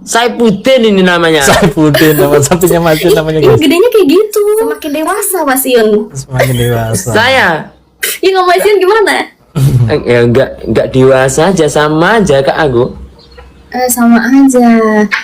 Saifuddin ini namanya. Saifuddin, nama sapinya Mas Yun namanya Ini guys. gedenya kayak gitu. Semakin dewasa Mas Yun. Semakin dewasa. Saya Iya kalau Mas Yun gimana? ya enggak dewasa aja, sama aja Kak aku. Sama aja.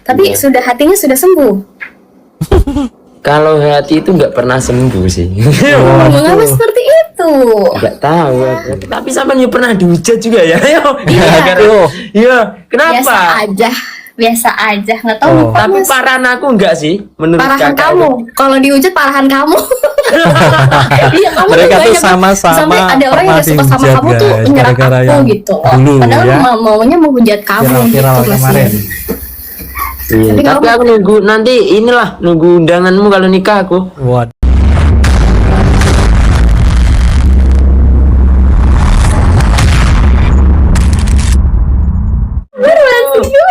Tapi sudah hatinya sudah sembuh. Kalau hati itu nggak pernah sembuh sih. Mengapa seperti itu? Nggak tahu aku. Tapi sama nih pernah dihujat juga ya. Iya. Iya, Biasa kenapa? aja. Biasa aja. Nggak tahu Oh. lupa, Tapi Mas. parahan aku enggak sih menurut Parahan Kakak. kamu. Kalau dihujat parahan kamu. Iya, kamu Mereka tuh tuh banyak sama-sama sampai ada orang yang pernah gak suka sama dihujat, kamu tuh guys, nyerang gara-gara aku yang gitu. dulu, Padahal ya. maunya menghujat kamu Viral-viral gitu, Mas kemarin. Yun. Iya, Tapi tapi kamu- aku nunggu nanti inilah nunggu undanganmu kalau nikah aku. Waduh.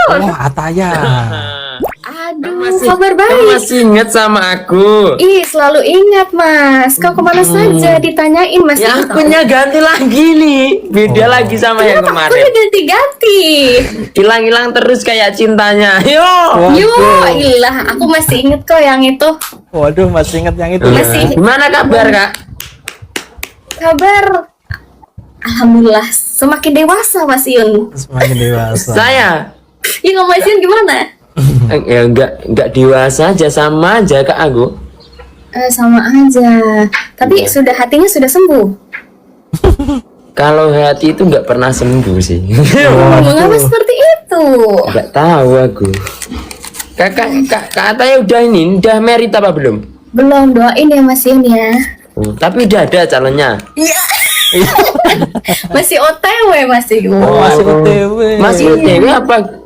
Wah, Ataya. Aduh, kabar Kamu baik. masih ingat sama aku? Ih, selalu ingat, Mas. Kau kemana saja ditanyain, Mas. Ya Yun. akunnya ganti lagi nih. Beda Oh. lagi sama yang Kenapa kemarin. akunnya ganti-ganti? Hilang-hilang terus kayak cintanya. Yo. Yo, ilah, aku masih inget kok yang itu. Waduh, masih ingat yang itu. Iya ya? sih. Gimana kabar, Kak? Kabar Alhamdulillah semakin dewasa, Mas Yun. Semakin dewasa. Saya Iya, kalau Mas Yun gimana? ya enggak dewasa aja, sama aja Kak aku. Sama aja. Tapi Iya. sudah hatinya sudah sembuh. Kalau hati itu nggak pernah sembuh sih. Mengapa seperti itu? Nggak tahu aku. Kak Ataya udah married apa belum? Belum, doain ya Mas Yun ya. Tapi udah ada calonnya. Masih OTW Mas Yun. Masih OTW. Masih OTW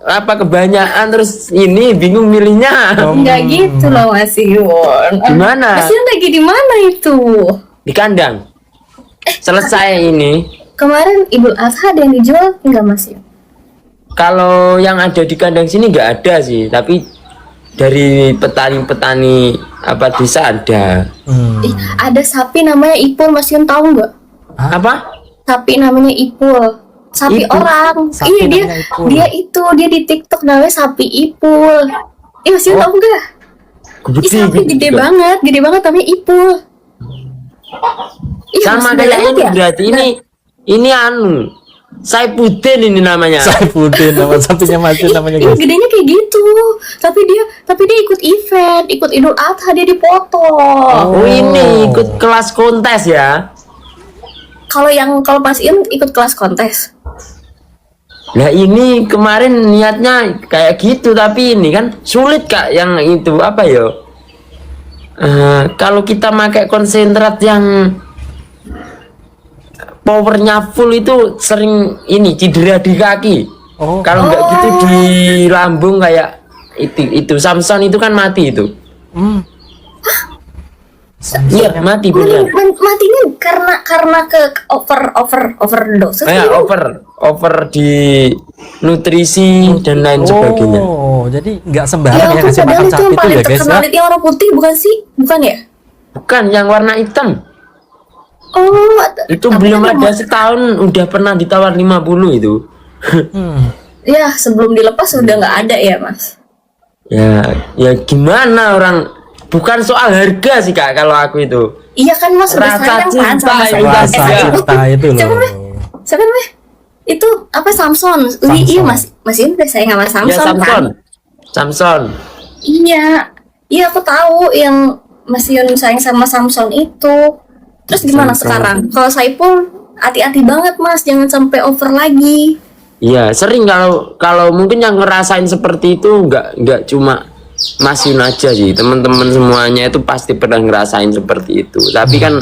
apa kebanyakan terus ini bingung milihnya. Enggak gitu loh Mas Yun. Gimana? Mas Yun lagi di mana itu? Di kandang. Selesai ini. Kemarin Idul Adha ada yang dijual enggak Mas Yun? Kalau yang ada di kandang sini nggak ada sih, tapi dari petani-petani apa desa ada. Ih, ada sapi namanya Ipul, Mas Yun tahu nggak? Apa? Sapi namanya Ipul. Sapi Ipul? orang. Sapi Iya dia namanya Ipul. dia di TikTok namanya sapi Ipul. Mas Yun tahu nggak? Ih, sapi gede banget namanya Ipul. Ih, Sama masih kayak banget ini ya? berarti ini anu Saifuddin ini namanya. Saifuddin, nama sapinya Mas Yun namanya Iya, guys. gedenya kayak gitu. Tapi dia ikut event, ikut Idul Adha dia dipoto. Oh ini ikut kelas kontes ya. Kalau Mas Yun ikut kelas kontes. Nah ini kemarin niatnya kayak gitu, tapi ini kan sulit Kak yang itu apa ya? Kalau kita pakai konsentrat yang powernya full itu sering ini cedera di kaki. Oh. Kalau nggak gitu di lambung kayak itu Samson itu kan mati itu. Iya mati beneran. Matinya karena ke overdose. Kayak over di nutrisi dan lain sebagainya. Oh, jadi nggak Ya sembarang ya ampun, ngasih padahal makan itu sapi yang itu paling ya guys terkenal ya. itu yang orang putih bukan sih? Bukan ya? Bukan yang warna hitam. Oh, Itu tapi belum kan ada setahun udah pernah ditawar 50 itu. Ya, sebelum dilepas udah nggak ada ya, Mas. Ya gimana orang, bukan soal harga sih Kak kalau aku itu. Iya kan Mas udah Rasa sayang kan cinta sama itu saya. udah Rasa Iya. cinta itu Siapa loh. namanya? Siapa namanya? Itu apa Samson? Iya Mas Yun udah sayang sama Ya Samson kan? Samson. Iya, iya aku tahu yang Mas Yun sayang sama Samson itu. Terus gimana Samson. sekarang? Kalau Saipul hati-hati banget Mas, jangan sampai over lagi. Iya sering kalau mungkin yang ngerasain seperti itu nggak cuma Mas Yun aja sih, teman-teman semuanya itu pasti pernah ngerasain seperti itu. Tapi kan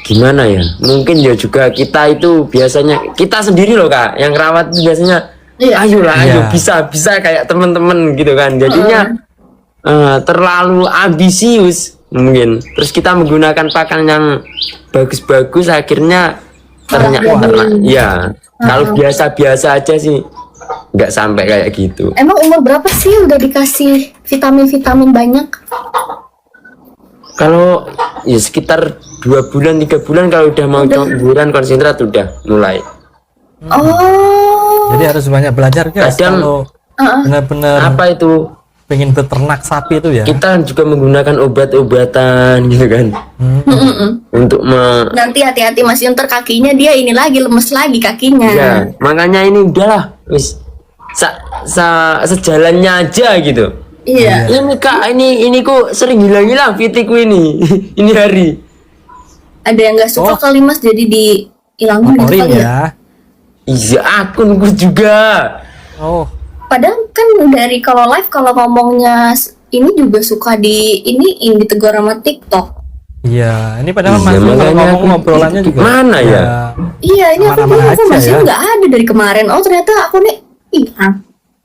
gimana ya? Mungkin ya juga kita itu biasanya kita sendiri loh Kak, yang rawat itu biasanya Iya. ayolah ayo Iya. bisa kayak teman-teman gitu kan. Jadinya terlalu ambisius mungkin. Terus kita menggunakan pakan yang bagus-bagus akhirnya ternyata ya kalau biasa-biasa aja sih nggak sampai kayak gitu. Emang umur berapa sih udah dikasih vitamin-vitamin banyak? Kalau ya sekitar 2 bulan 3 bulan kalau udah mau campuran konsentrat udah mulai. Oh, Jadi harus banyak belajar guys. Kadang- Kalau benar-benar apa itu pengen beternak sapi itu ya. kita juga menggunakan obat-obatan gitu kan untuk Nanti hati-hati Mas Yun, ntar kakinya dia ini lagi lemes lagi kakinya. ya makanya ini udahlah wis sejalannya aja gitu. Iya. Ini kak ini kok sering hilang-hilang fitiku ini ini hari. Ada yang nggak suka kali Mas, jadi dihilangin gitu Laporin kali ya. ya. Iya akunku juga. Oh, Padahal kan dari kalau live kalau ngomongnya ini juga suka ditegur sama TikTok. iya. Ini padahal Iya, Mas Yun kalau makanya ngomong aku- ngobrolannya juga. Mana ya? Iya, ini aku Aman-aman bilang aku aja masih ya. nggak ada dari kemarin. Oh ternyata aku nih hilang.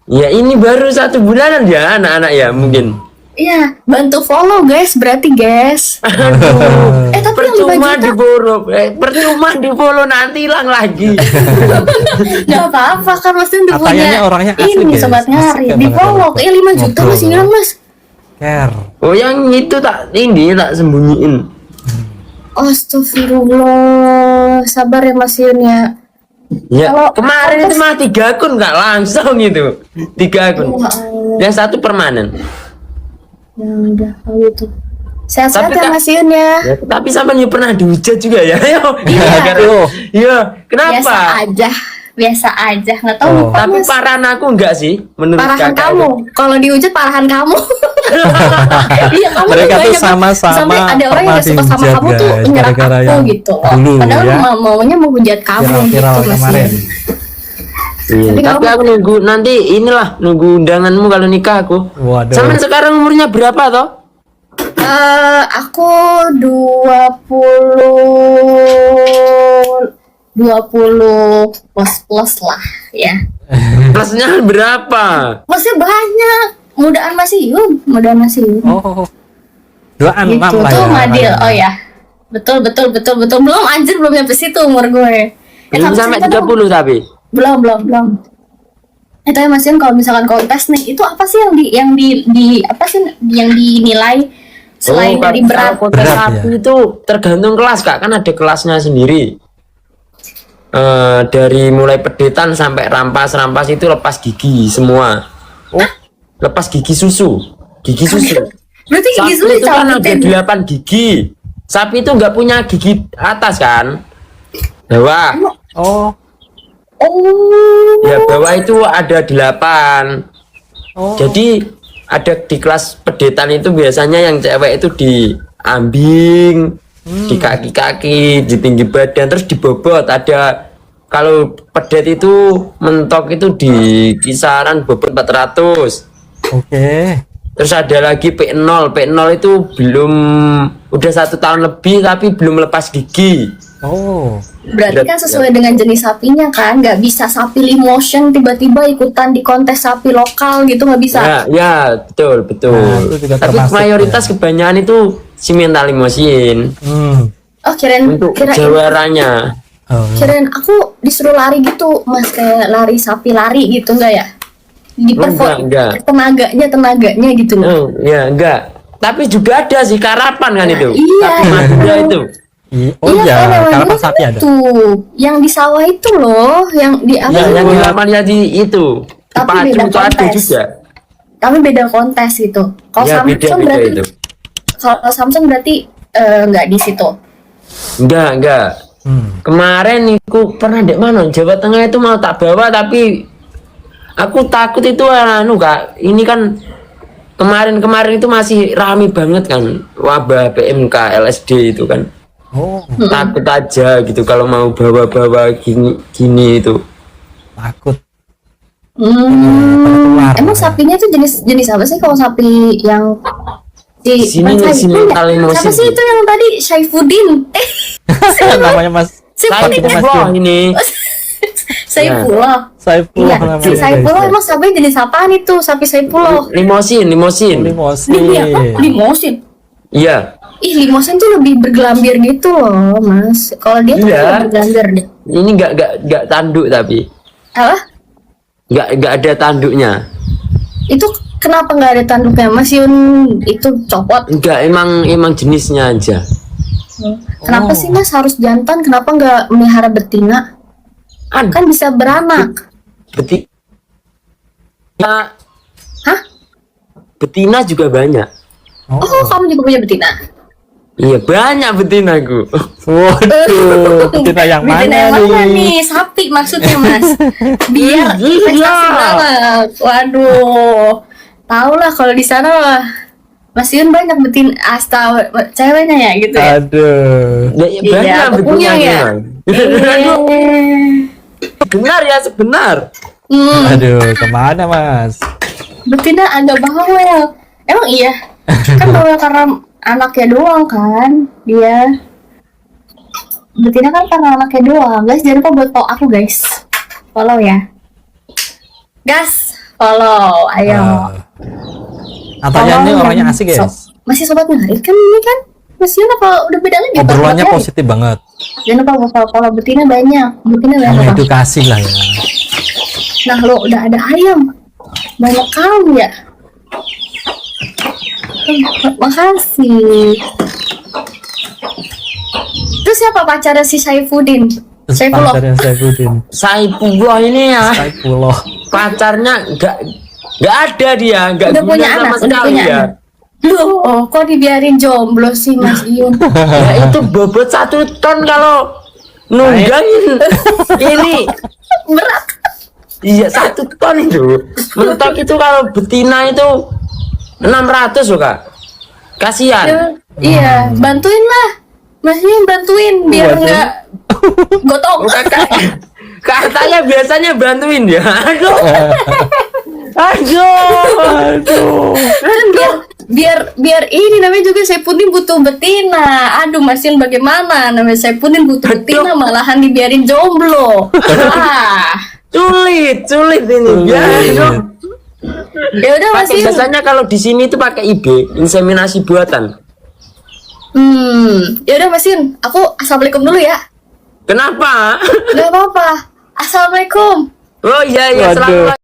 Ya ini baru 1 bulanan ya anak-anak ya mungkin. Iya, bantu follow guys, berarti guys. Aduh. Tapi yang 5 Percuma juta di follow, percuma di follow nanti hilang lagi. nggak apa-apa kan Mas Yun udah Kayaknya punya orangnya asli, ini guys. sobat Asik nyari ya di banget follow. kalau 5 juta ngobrol. masih hilang Mas. Care. Oh yang itu tak sembunyiin. Astagfirullah, sabar ya Mas Yun ya. Ya Kalau- kemarin itu mah 3 akun nggak langsung gitu, 3 akun. Ya Allah. Yang 1 permanen. Ya udah kalau gitu. Sehat-sehat Tapi, ya Kak, Mas Yun ya. Ya, tapi sampai pernah dihujat juga ya. Iya. Iya, Biasa kenapa? aja, biasa aja. Nggak tahu Oh. lupa, Tapi Mas. parahan aku enggak sih menurut Parahan kakak kamu. Kalau dihujat parahan kamu. Iya, kamu Mereka tuh banyak- sama-sama sampai ada orang yang pernah nggak suka sama dihujat, kamu tuh guys, nyerang gara-gara aku yang gitu. dulu, Padahal ya. maunya menghujat kamu Viral-viral gitu, Mas kemarin. Yun. Iya, Tapi tapi kamu- aku nunggu nanti inilah nunggu undanganmu kalau nikah aku. Waduh. Sampai sekarang umurnya berapa toh? Aku 20 plus lah ya. Plusnya berapa? Masih banyak. Mudaan masih Yun, mudaan masih Yun. Oh. 26 Gitu lah tuh ya. Madil. Oh ya. Betul. Belum anjir, belum nyampe situ umur gue. Belum tapi sampai cerita dong. 30 tapi. Belum. Tapi Mas Yun, kalau misalkan kontes nih, itu apa sih apa sih yang dinilai selain dari berat? Kalau kontes Berat, sapi ya? itu tergantung kelas kak, kan ada kelasnya sendiri. Dari mulai pedetan sampai rampas itu lepas gigi semua. Oh. Lepas gigi susu. Berarti gigi Sapi sulit itu kan ada cabutin. 8 gigi. Sapi itu nggak punya gigi atas kan? Bawah. Oh. Oh. Ya bawah itu ada 8. Oh. Jadi ada di kelas pedetan itu biasanya yang cewek itu diambing, di kaki-kaki, di tinggi badan, terus dibobot. Ada kalau pedet itu mentok itu di kisaran bobot 400. Oke. Terus ada lagi P0 itu belum udah 1 tahun lebih tapi belum lepas gigi. Oh. Berarti kan sesuai dengan jenis sapinya kan, nggak bisa sapi limotion tiba-tiba ikutan di kontes sapi lokal gitu, nggak bisa. Ya betul. Nah, itu juga Tapi termasuk, mayoritas ya. kebanyakan itu simental limosin Oh kirain untuk jawarannya. Oh. kirain aku disuruh lari gitu Mas, kayak lari sapi lari gitu nggak ya? Enggak. Tenaganya gitu loh. Oh, ya enggak. Tapi juga ada sih karapan kan itu. Iya. Sapi Madura itu. Oh iya, kan, namanya karena kan sapi ada. itu. Yang di sawah itu loh, yang di apa? Ya, yang di namanya? lapan ya di itu. Di Tapi Pacu beda itu ada kontes. juga. Tapi beda kontes gitu. Kalau Ya Samsung beda berarti itu. kalau Samsung berarti nggak di situ. Enggak. Kemarin aku pernah di mana Jawa Tengah itu mau tak bawa tapi aku takut itu Kak. Ini kan kemarin itu masih rame banget kan wabah PMK LSD itu kan. Oh, Takut aja gitu kalau mau bawa-bawa gini itu. takut. Hmm. keluar. Emang sapinya tuh jenis apa sih kalau sapi yang di Sini bukan nih, Saiful sini ya? mental emosi Siapa sih sih. itu yang tadi Saifuddin? Namanya Mas Saifuddin. Mas Saifullah Yun. ini. Saifullah. Saifullah Iya, namanya. si Saifullah guys. emang sapinya jenis apaan itu? Sapi Saifullah. Limosin. Limosin. Limosin. Iya. Ih, limosin tuh lebih bergelambir gitu loh, Mas. Kalau dia tuh Iya. lebih bergelambir deh. Ini enggak tanduk tapi. Apa? Enggak ada tanduknya. Itu kenapa nggak ada tanduknya? Mas Yun itu copot. Enggak, emang jenisnya aja. Kenapa sih Mas harus jantan? Kenapa nggak melihara betina? Ada Kan bisa beranak. Ya, Hah? betina juga banyak. Oh, Oh, kamu juga punya betina? Iya, banyak betinaku. waduh, betina yang Betina yang mana mana nih? nih? Sapi maksudnya, Mas. Biar Iya. investasi banget. Waduh. Tahu lah kalau di sana lah. Mas Yun banyak betina ceweknya ya gitu ya. Aduh, Ya, Iya, banyak aku punya betinanya. ya. Aduh, benar ya, sebenar. aduh, kemana mas? Betina agak bawel. Emang iya? Kan bawel karena anaknya doang kan dia. Betina kan karena anaknya doang. Guys, jangan lupa buat follow aku guys. Follow ya. Gas, follow. Ayo. Katanya ini Follow orangnya dan asik guys. masih sobat ngarit kan ini kan? Masih apa udah beda lagi? Obrolannya Apa? positif banget. Jangan lupa follow betina banyak. Betina banyak apa? Mengedukasi lah ya. Nah lo udah ada ayam. Banyak kali ya. Makasih. Terus siapa pacarnya si Saifuddin? Terus Saifullah. pacarnya Saifuddin. Saifullah ini ya, Saifullah. pacarnya nggak ada dia, nggak Udah guna punya sama anak, udah sekali punya ya. anak. Loh, kok dibiarin jomblo sih Mas Iyun? Ya itu bobot 1 ton kalau nunggangin ini. Berat. Iya 1 ton itu. Mentok itu kalau betina itu 600 loh kak. Kasihan. Iya, bantuin lah. Mas Iyun bantuin biar Bantuin. nggak gotong. Oh, katanya biasanya bantuin ya. Aduh. Aduh. Kan biar ini namanya juga Saifuddin butuh betina. Aduh Mas Iyun bagaimana namanya Saifuddin butuh betina malahan dibiarin jomblo. Sulit ini. Ya, aduh. Ya udah Mas Iyun. Biasanya kalau di sini itu pakai IB, inseminasi buatan. Ya udah Mas Iyun, aku assalamualaikum dulu ya. Kenapa? Gak apa-apa. Assalamualaikum. Oh iya Waduh. selamat.